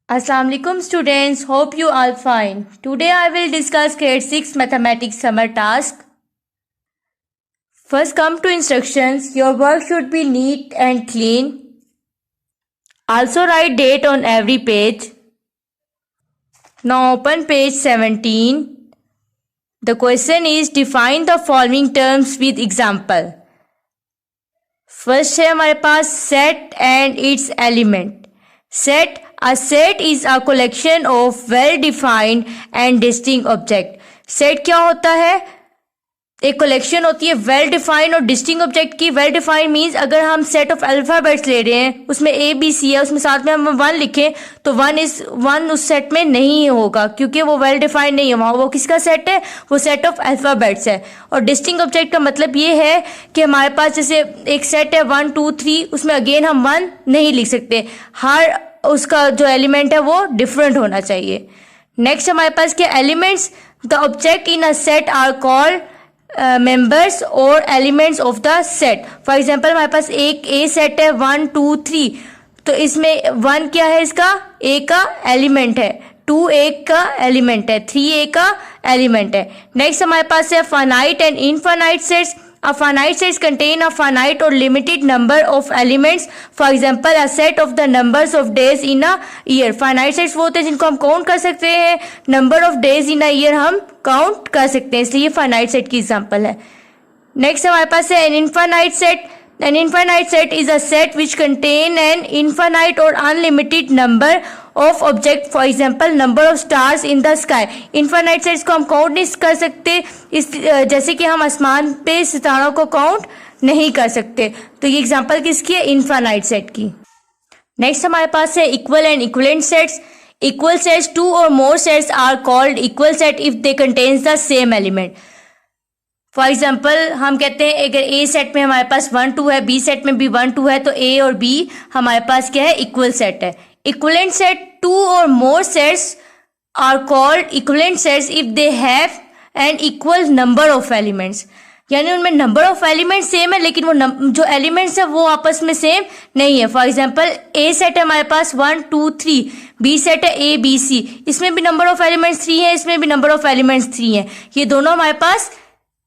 Assalamualaikum students, hope you all fine. Today I will discuss grade 6 mathematics summer task. First come to instructions. Your work should be neat and clean. Also write date on every page. Now open page 17. The question is define the following terms with example. First है हमारे पास set and its element. Set. A set is a collection of well-defined and distinct object. Set क्या होता है? एक collection होती है well defined और distinct object की. वेल डिफाइंड मीन्स अगर हम सेट ऑफ अल्फाबेट्स ले रहे हैं, उसमें ए बी सी है, उसमें साथ में हम 1 लिखें तो 1 उस सेट में नहीं होगा क्योंकि वो वेल डिफाइंड नहीं है. वहाँ वो किसका सेट है? वो सेट ऑफ अल्फाबेट्स है. और डिस्टिंक्ट ऑब्जेक्ट का मतलब ये है कि हमारे पास जैसे एक सेट है 1 2 3, उसमें अगेन हम 1 नहीं लिख सकते. हर उसका जो एलिमेंट है वो डिफरेंट होना चाहिए. नेक्स्ट हमारे पास क्या elements. The object in a set are called members or elements of the set. For example हमारे पास एक ए सेट है 1 2 3, तो इसमें 1 क्या है? इसका ए का एलिमेंट है, 2 ए का एलिमेंट है, 3 ए का एलिमेंट है. नेक्स्ट हमारे पास है finite and infinite sets. A finite sets contain a finite or limited number of elements. For example, a set of the numbers of days in a year. Finite sets वो होते हैं जिनको हम count कर सकते हैं. Number of days in a year हम count कर सकते हैं, इसलिए ये finite set की एग्जाम्पल है. नेक्स्ट हमारे पास है an infinite set. An infinite set is a set which contain an infinite or unlimited number of object. For example, number of stars in the sky. Infinite sets को हम count नहीं कर सकते, इस जैसे कि हम आसमान पे सितारों को काउंट नहीं कर सकते. तो ये एग्जांपल किसकी है? इनफाइनाइट सेट की. नेक्स्ट हमारे पास है equal and equivalent sets. Equal sets 2 or more sets are called equal set if they contains the same element. For example हम कहते हैं अगर ए सेट में हमारे पास 1 2 है, बी सेट में भी 1 2 है, तो ए और बी हमारे पास क्या है? इक्वल सेट है. Equivalent set 2 or more sets are called equivalent sets if they have an equal number of elements. यानी उनमें नंबर ऑफ एलिमेंट सेम है लेकिन वो जो एलिमेंट्स है वो आपस में सेम नहीं है. फॉर एग्जाम्पल ए सेट है हमारे पास 1 2 3, बी सेट है ए बी सी, इसमें भी नंबर ऑफ एलिमेंट्स 3 है, इसमें भी नंबर ऑफ एलिमेंट्स 3 है. ये दोनों हमारे पास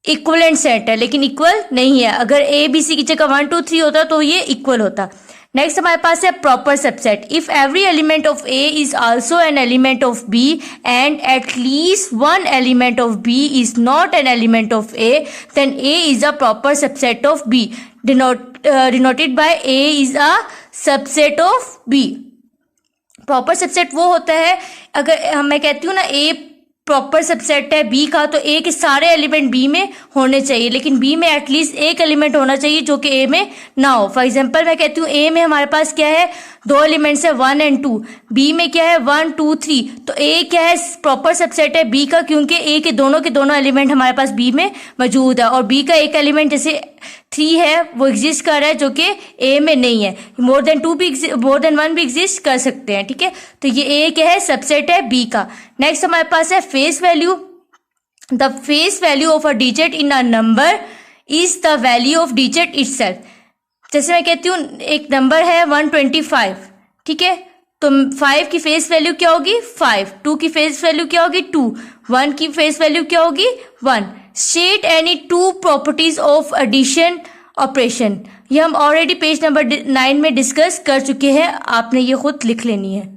इक्विवेलेंट सेट है लेकिन इक्वल नहीं है. अगर ए बी सी की जगह 1 2 3 होता तो ये इक्वल होता. नेक्स्ट हमारे पास है proper subset. If every element of A is also an element of B and at least one element of B is not an element of A, then A is a proper subset of B. Denoted by A is a subset of B. Proper subset वो होता है अगर मैं कहती हूँ ना A proper subset है B का, तो ए के सारे एलिमेंट बी में होने चाहिए लेकिन बी में एटलीस्ट एक एलिमेंट होना चाहिए जो कि ए में ना हो. फॉर एग्जांपल मैं कहती हूँ ए में हमारे पास क्या है? 2 एलिमेंट्स है 1 और 2. बी में क्या है? 1 2 3. तो ए क्या है? प्रॉपर सबसेट है बी का क्योंकि ए के दोनों एलिमेंट हमारे पास बी में मौजूद है और बी का एक एलिमेंट जैसे 3 है वो एग्जिस्ट कर रहा है जो कि ए में नहीं है. मोर देन 1 भी एग्जिस्ट कर सकते हैं. ठीक है, तो ये ए क्या है? सबसेट है बी का. नेक्स्ट हमारे पास है face value. The face value of a digit in a number is the value of digit itself. जैसे मैं कहती हूँ एक नंबर है 125, ठीक है, तो 5 की फेस वैल्यू क्या होगी? 5. 2 की फेस वैल्यू क्या होगी? 2. 1 की फेस वैल्यू क्या होगी? 1. State any 2 properties of addition operation. ये हम ऑलरेडी पेज नंबर 9 में डिस्कस कर चुके हैं, आपने ये खुद लिख लेनी है.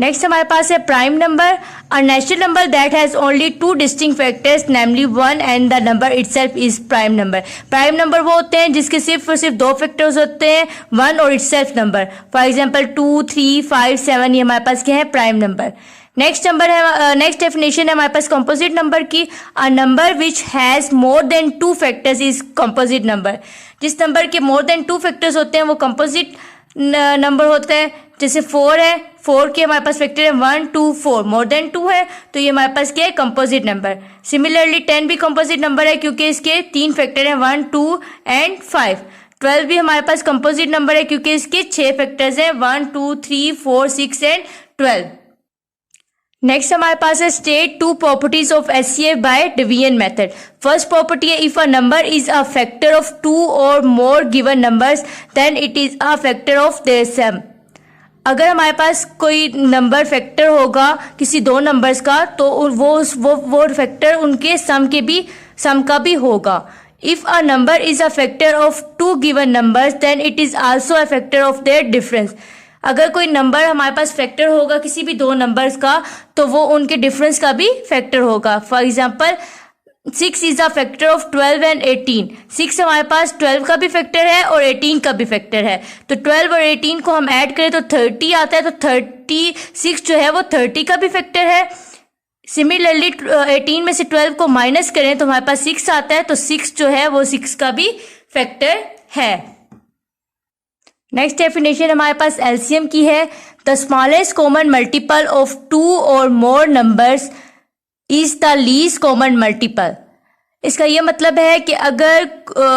नेक्स्ट हमारे पास है prime number. A natural number that has only 2 distinct factors namely 1 and the number itself is prime number. Prime number वो होते हैं जिसके सिर्फ और सिर्फ 2 फैक्टर्स होते हैं, 1 और इटसेल्फ नंबर. फॉर एग्जांपल 2 3 5 7, ये हमारे पास क्या है? Prime number. नेक्स्ट नंबर है, नेक्स्ट डेफिनेशन है हमारे पास कंपोजिट नंबर की. A number which has more than 2 factors is composite number. जिस नंबर के मोर देन 2 फैक्टर्स होते हैं वो कंपोजिट नंबर होता है. जैसे 4 है, 4 के हमारे पास फैक्टर है 1 2 4, मोर देन 2 है तो ये हमारे पास क्या है? Composite number. सिमिलरली 10 भी कंपोजिट नंबर है क्योंकि इसके 3 फैक्टर हैं 1 2 एंड 5. 12 भी हमारे पास कंपोजिट नंबर है क्योंकि इसके 6 फैक्टर्स हैं 1 2 3 4 6 एंड 12. नेक्स्ट हमारे पास है state 2 properties of HCF by division method. First property है if a number is a factor of 2 or more given numbers then it is a factor of their sum. अगर हमारे पास कोई number factor होगा किसी दो नंबर्स का, तो वो फैक्टर उनके सम का भी होगा. If a number is a factor of two given numbers then it is also a factor of their difference. अगर कोई नंबर हमारे पास फैक्टर होगा किसी भी दो नंबर्स का, तो वो उनके डिफरेंस का भी फैक्टर होगा. For example 6 is a factor of 12 and 18. 6 हमारे पास 12 का भी फैक्टर है और 18 का भी फैक्टर है. तो 12 और 18 को हम ऐड करें तो 30 आता है. तो 36 जो है वो 30 का भी फैक्टर है. सिमिलरली 18 में से 12 को माइनस करें तो हमारे पास 6 आता है. तो 6 जो है वो 6 का भी फैक्टर है. नेक्स्ट डेफिनेशन हमारे पास एलसीएम की है. The smallest common multiple of 2 or more numbers is the least common multiple. इसका ये मतलब है कि अगर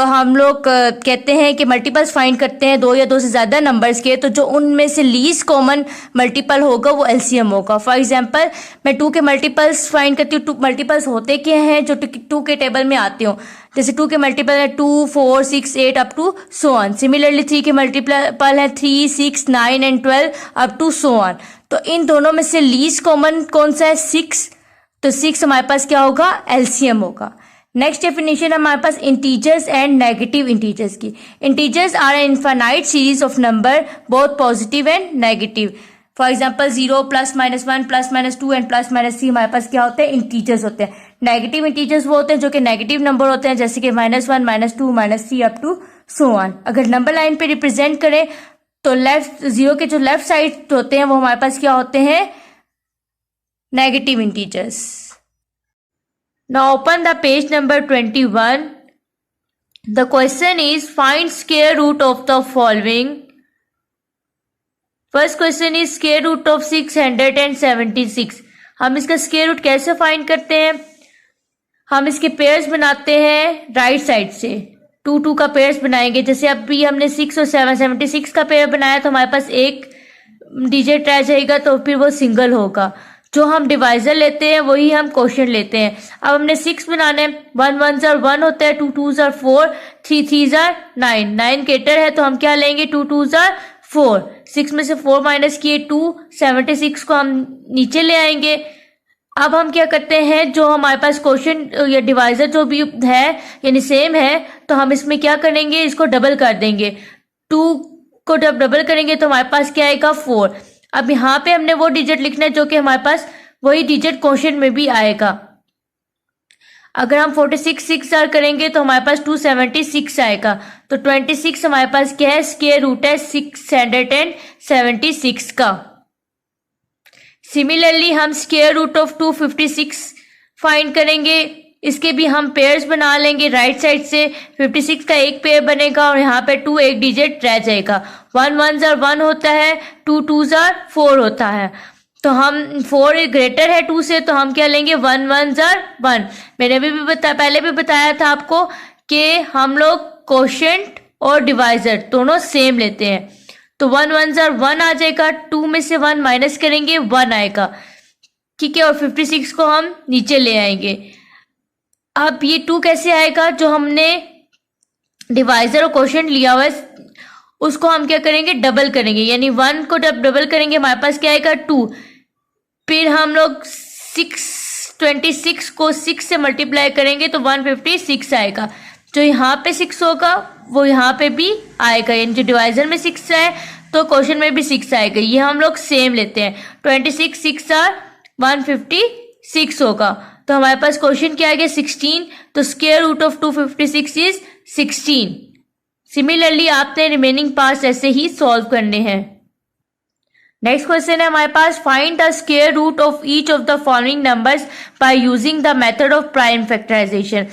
हम लोग कहते हैं कि मल्टीपल्स फाइंड करते हैं दो या दो से ज़्यादा नंबर्स के, तो जो उनमें से लीस्ट कॉमन मल्टीपल होगा वो एलसीएम होगा. फॉर एग्जांपल मैं 2 के मल्टीपल्स फाइंड करती हूँ. 2 मल्टीपल्स होते क्या हैं जो 2 के टेबल में आते हो. जैसे 2 के मल्टीपल है 2, 4, 6, 8 up to so on. Similarly 3 के मल्टीपल है 3, 6, 9 and 12 up to so on. तो इन दोनों में से लीस्ट कॉमन कौन सा है? 6. तो 6 हमारे पास क्या होगा? एलसीएम होगा. नेक्स्ट डेफिनेशन हमारे पास इंटीजर्स एंड नेगेटिव इंटीजर्स की. Integers are an infinite series of number both positive and negative. For example 0, +-1, +-2 and +-3 हमारे पास क्या होते हैं? इंटीजर्स होते हैं. नेगेटिव इंटीजर्स वो होते हैं जो कि नेगेटिव नंबर होते हैं, जैसे कि -1, -2, -3 अप टू सो ऑन. अगर नंबर लाइन पे रिप्रेजेंट करें तो जीरो के जो लेफ्ट साइड होते हैं वो हमारे पास क्या होते हैं? Negative integers. Now open the page number 21. The question is find square root of the following. First question is square root of 676. हम इसका स्क्वायर रूट कैसे फाइंड करते हैं? हम इसके पेयर्स बनाते हैं राइट साइड से. 2 का पेयर्स बनाएंगे. जैसे अभी हमने 6 और 76 का पेयर बनाया तो हमारे पास एक डिजिट रह जाएगा, तो फिर वो सिंगल होगा. जो हम डिवाइजर लेते हैं वही हम क्वोशिएंट लेते हैं. अब हमने 6 बनाने. 1 1 1 होता है, 2 2 4, 3 3 9. 9 ग्रेटर है तो हम क्या लेंगे? 2 2 4. 6 में से 4 माइनस किए 2. 76 को हम नीचे ले आएंगे. अब हम क्या करते हैं, जो हमारे पास क्वोशिएंट या डिवाइजर जो भी है यानी सेम है, तो हम इसमें क्या करेंगे? इसको डबल कर देंगे. 2 को जब डबल करेंगे तो हमारे पास क्या आएगा? 4. अब यहाँ पे हमने वो डिजिट लिखना है जो कि हमारे पास वही डिजिट क्वोशिएंट में भी आएगा. अगर हम 46 6 करेंगे तो हमारे पास 276 आएगा. तो 26 हमारे पास क्या है? स्क्वायर रूट है 676 का. सिमिलरली हम स्क्वायर रूट ऑफ 256 फाइंड करेंगे. इसके भी हम पेयर्स बना लेंगे राइट साइड से. 56 का एक पेयर बनेगा और यहाँ पे 2 एक डिजिट रह जाएगा. 1 1 1 होता है, 2 2 4 होता है. तो हम 4 ग्रेटर है 2 से, तो हम क्या लेंगे? 1 1 1. मैंने भी पहले भी बताया था आपको कि हम लोग क्वोशिएंट और डिवाइजर दोनों सेम लेते हैं. तो 1 1 1 आ जाएगा. 2 में से 1 माइनस करेंगे 1 आएगा. ठीक है. और 56 को हम नीचे ले आएंगे. अब ये 2 कैसे आएगा? जो हमने डिवाइजर और क्वोशिएंट लिया हुआ है उसको हम क्या करेंगे? डबल करेंगे. यानी 1 को जब डबल करेंगे हमारे पास क्या आएगा? 2. फिर हम लोग 26 को 6 से मल्टीप्लाई करेंगे तो 156 आएगा. जो यहाँ पे 6 होगा वो यहाँ पे भी आएगा. यानी जो डिवाइजर में 6 है तो क्वोशिएंट में भी 6 आएगा. ये हम लोग सेम लेते हैं. 26 6 156 होगा. तो हमारे पास क्वोशिएंट क्या आ गया? 16. तो square root of 256 is 16. Similarly आपने रिमेनिंग पार्ट्स ऐसे ही सॉल्व करने हैं. नेक्स्ट क्वेश्चन है हमारे पास find the square root of each of the following numbers by using the method of prime factorization.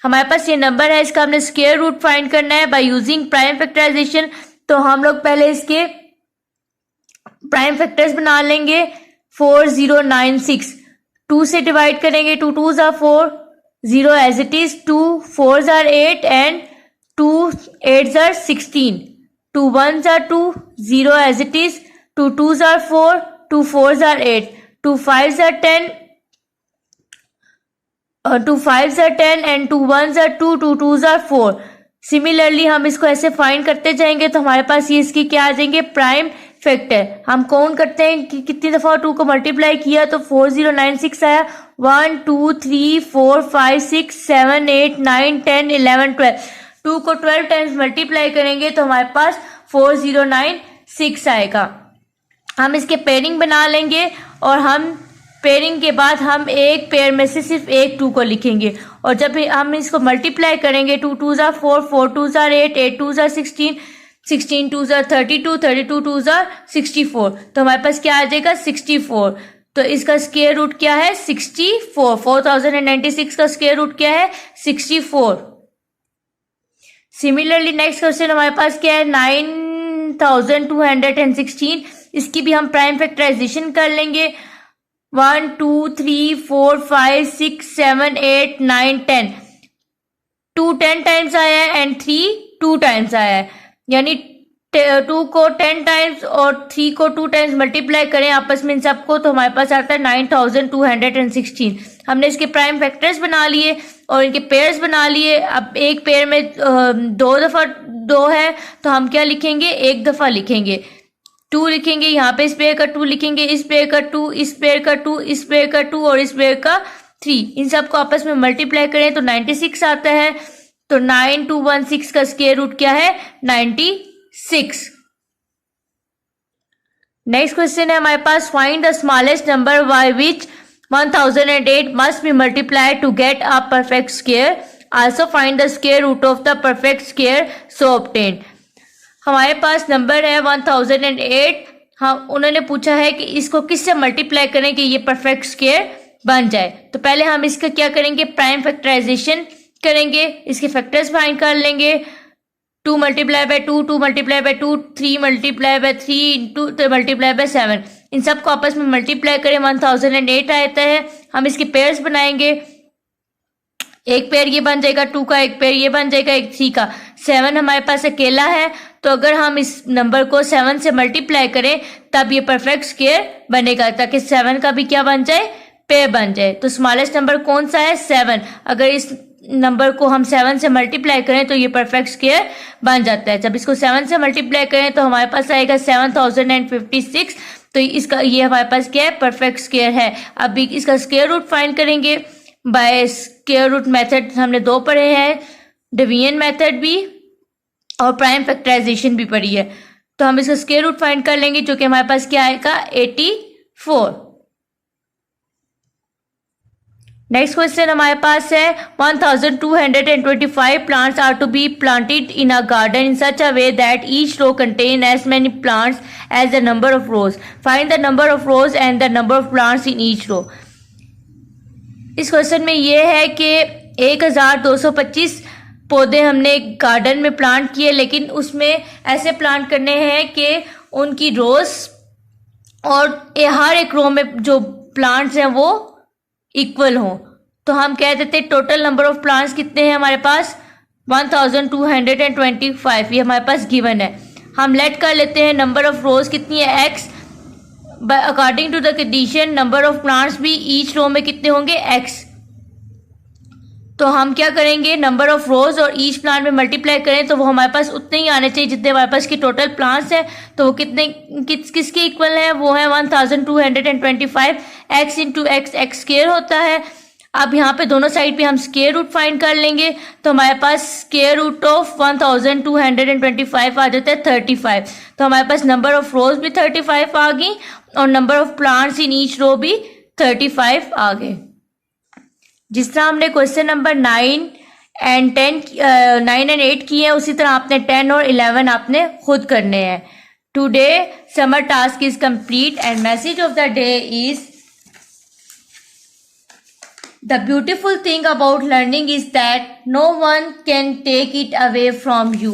हमारे पास ये नंबर है, इसका हमने स्क्वायर रूट फाइंड करना है बाय यूजिंग प्राइम फैक्टराइजेशन. तो हम लोग पहले इसके प्राइम फैक्टर्स बना लेंगे. 4 0 9 6. 2 से डिवाइड करेंगे. 2 2 4. 0 as it is. 2 4 8 and 2 8 16. 2 1 2. 0 as it is. 2 2 4. 2 4 8. 2 5 10. 2 5 10 and 2 1 2. 2 2 4. Similarly हम इसको ऐसे फाइंड करते जाएंगे तो हमारे पास ये इसकी क्या आ जाएंगे? Prime factor. हम काउंट करते हैं कि कितनी दफा 2 को मल्टीप्लाई किया, तो 4096 आया। 1 2 3 4 5 6 7 8 9 10 11 12। 2 को 12 टाइम्स मल्टीप्लाई करेंगे तो हमारे पास 4096 आएगा। हम इसके पेयरिंग बना लेंगे और हम पेयरिंग के बाद हम एक पेयर में से सिर्फ एक 2 को लिखेंगे, और जब हम इसको मल्टीप्लाई करेंगे 2 2 ज़ा 4 4 2 ज़ा 8 8 2 ज़ा 16 16 2 ज़ा 32 32 2 ज़ा 64, तो हमारे पास क्या आ जाएगा 64। तो इसका स्क्वायर रूट क्या है 64। 4096 का स्क्वायर रूट क्या है 64। सिमिलरली नेक्स्ट क्वेश्चन हमारे पास क्या है 9216। इसकी भी हम प्राइम फैक्टराइजेशन कर लेंगे। 1 2 3 4 5 6 7 8 9 10। 2 10 टाइम्स आया है एंड 3 2 टाइम्स आया है, यानी 2 को 10 टाइम्स और 3 को 2 टाइम्स मल्टीप्लाई करें आपस में इन सबको, तो हमारे पास आता है 9216। हमने इसके प्राइम फैक्टर्स बना लिए और इनके पेयर्स बना लिए। अब एक पेयर में 2 दफा 2 है, तो हम क्या लिखेंगे, एक दफा लिखेंगे 2 लिखेंगे। यहाँ पे इस पेयर का 2 लिखेंगे, इस पेयर का 2, इस पेयर का 2, इस पेयर का 2 और इस पेयर का 3। इन सबको आपस में मल्टीप्लाई करें तो 96 आता है। तो 9216 का स्क्वायर रूट क्या है 96। नेक्स्ट क्वेश्चन है हमारे पास, find the smallest number by which 1008 must be multiplied to get a perfect square. Also find the square root of the perfect square so obtained. हमारे पास नंबर है 1008। हाँ, उन्होंने पूछा है कि इसको किससे मल्टीप्लाई करें कि ये परफेक्ट स्क्वायर बन जाए। तो पहले हम इसका क्या करेंगे, प्राइम फैक्टराइजेशन करेंगे, इसके फैक्टर्स फाइंड कर लेंगे। 2 multiply by 2, 2 multiply by 2, 3 multiply by 3, 2 multiply by 7। इन सबको आपस में मल्टीप्लाई करें 1008 आता है। हम इसके पेयर्स बनाएंगे, एक पेयर ये बन जाएगा 2 का, एक पेयर ये बन जाएगा एक 3 का। 7 हमारे पास अकेला है, तो अगर हम इस नंबर को 7 से मल्टीप्लाई करें तब ये परफेक्ट स्क्वायर बनेगा, ताकि 7 का भी क्या बन जाए, पेयर बन जाए। तो स्मॉलेस्ट नंबर कौन सा है 7। अगर इस नंबर को हम 7 से मल्टीप्लाई करें तो ये परफेक्ट स्क्वायर बन जाता है। जब इसको 7 से मल्टीप्लाई करें तो हमारे पास आएगा 7056। तो इसका ये हमारे पास क्या है, परफेक्ट स्क्वायर है। अब इसका स्क्वायर रूट फाइंड करेंगे बाय स्क्वायर रूट मेथड। हमने 2 पढ़े हैं, डिवीजन मेथड भी और प्राइम फैक्टराइजेशन भी पढ़ी है। तो हम इसका स्क्वायर रूट फाइंड कर लेंगे, जो कि हमारे पास क्या आएगा 84। नेक्स्ट क्वेश्चन हमारे पास है 1225 plants are to be planted in a garden in such a way that each row contain as many plants as the number of rows. Find the number of rows and the number of plants in each row. इस question में ये है कि 1225 पौधे हमने garden में plant किए, लेकिन उसमें ऐसे प्लांट करने हैं कि उनकी रोज और हर एक रो में जो प्लांट्स हैं वो इक्वल हो। तो हम कह देते हैं टोटल नंबर ऑफ प्लांट्स कितने हैं हमारे पास 1225, ये हमारे पास गिवन है। हम लेट कर लेते हैं नंबर ऑफ रोज कितनी है x, according to the condition number of plants भी ईच रो में कितने होंगे x। तो हम क्या करेंगे, नंबर ऑफ रोज और ईच प्लांट में मल्टीप्लाई करें तो वो हमारे पास उतने ही आने चाहिए जितने हमारे पास की टोटल प्लांट्स हैं। तो वो कितने किसके इक्वल है, वो है 1225 x इंटू x स्क्वायर होता है। अब यहाँ पे दोनों साइड पे हम स्क्वायर रूट फाइंड कर लेंगे, तो हमारे पास स्क्वायर रूट ऑफ 1225 आ जाता है 35। तो हमारे पास नंबर ऑफ रोज भी 35 आ गई और number of plants in each row भी 35 आ गए। जिस तरह हमने क्वेश्चन नंबर 9 एंड 8 किए हैं, उसी तरह आपने 10 और 11 आपने खुद करने हैं। Today summer task is complete and message of the day is the beautiful thing about learning is that no one can take it away from you.